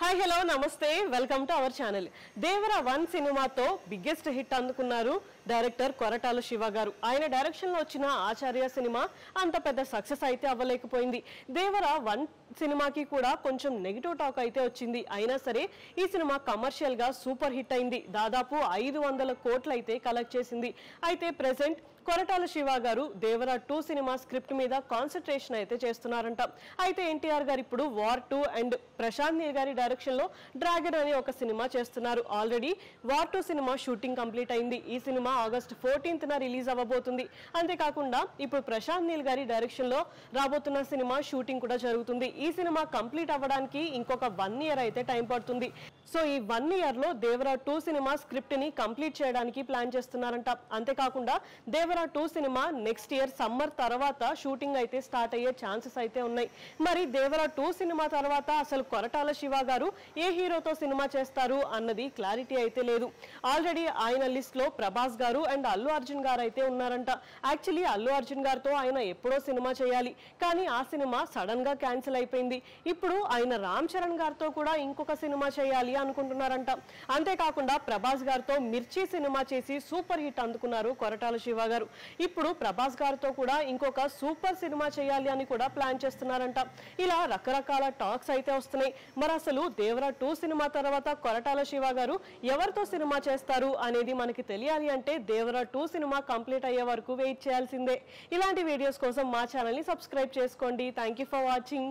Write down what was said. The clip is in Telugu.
హాయ్ హలో నమస్తే వెల్కమ్ టు అవర్ ఛానల్. దేవర 1 సినిమాతో బిగ్గెస్ట్ హిట్ అందుకున్నారు డైరెక్టర్ కొరటాల శివ గారు. ఆయన డైరెక్షన్ లో వచ్చిన ఆచార్య సినిమా అంత పెద్ద సక్సెస్ అయితే అవ్వలేకపోయింది. దేవర 1 సినిమాకి కూడా కొంచెం నెగిటివ్ టాక్ అయితే వచ్చింది. అయినా సరే ఈ సినిమా కమర్షియల్ గా సూపర్ హిట్ అయింది. దాదాపు 500 కోట్లు అయితే కలెక్ట్ చేసింది. అయితే ప్రెసెంట్ కొరటాల శివ గారు దేవర 2 సినిమా స్క్రిప్ట్ మీద కాన్సన్ట్రేషన్ అయితే చేస్తున్నారంట. అయితే ఎన్టీఆర్ గారు ఇప్పుడు వార్ 2 అండ్ ప్రశాంత్ నీల్ గారి డైరెక్షన్ లో డ్రాగన్ అనే ఒక సినిమా చేస్తున్నారు. Already war 2 cinema shooting complete అయింది. ఈ సినిమా ఆగస్ట్ 14th రిలీజ్ అవ్వబోతుంది. అంతేకాకుండా ఇప్పుడు ప్రశాంత్ నీల్ గారి డైరెక్షన్ లో రాబోతున్న సినిమా షూటింగ్ కూడా జరుగుతుంది. ఈ సినిమా కంప్లీట్ అవ్వడానికి ఇంకొక 1 year అయితే టైం పడుతుంది. సో ఈ 1 year లో దేవర 2 సినిమా స్క్రిప్ట్ ని కంప్లీట్ చేయడానికి ప్లాన్ చేస్తున్నారంట. అంతేకాకుండా దేవర 2 సినిమా నెక్స్ట్ ఇయర్ సమ్మర్ తర్వాత షూటింగ్ అయితే స్టార్ట్ అయ్యే ఛాన్సెస్ అయితే ఉన్నాయి. మరి దేవర 2 సినిమా తర్వాత అసలు కొరటాల శివ గారు ఏ హీరోతో సినిమా చేస్తారు అన్నది క్లారిటీ అయితే లేదు. ఆల్రెడీ ఆయన లిస్ట్ లో ప్రభాస్ గారు అండ్ అల్లు అర్జున్ గారు అయితే ఉన్నారంట. యాక్చువల్లీ అల్లు అర్జున్ గారితో ఆయన ఎప్పుడో సినిమా చేయాలి, కానీ ఆ సినిమా సడన్ గా క్యాన్సిల్ అయిపోయింది. ఇప్పుడు ఆయన రామ్ చరణ్ గారితో కూడా ఇంకొక సినిమా చేయాలి అనుకుంటున్నారంట. అంతేకాకుండా ప్రభాస్ గారితో మిర్చి సినిమా చేసి సూపర్ హిట్ అందుకున్నారు కొరటాల శివ గారు. ఇప్పుడు ప్రభాస్ గారితో కూడా ఇంకొక సూపర్ సినిమా చేయాలి అని కూడా ప్లాన్ చేస్తున్నారంట. ఇలా రకరకాల టాక్స్ అయితే వస్తున్నాయి. మరి అసలు దేవర 2 సినిమా తర్వాత కొరటాల శివ గారు ఎవరితో సినిమా చేస్తారు అనేది మనకి తెలియాలి అంటే దేవర 2 సినిమా కంప్లీట్ అయ్యే వరకు వెయిట్ చేయాల్సిందే. ఇలాంటి వీడియోస్ కోసం మా ఛానల్ ని సబ్స్క్రైబ్ చేసుకోండి. Thank you for watching.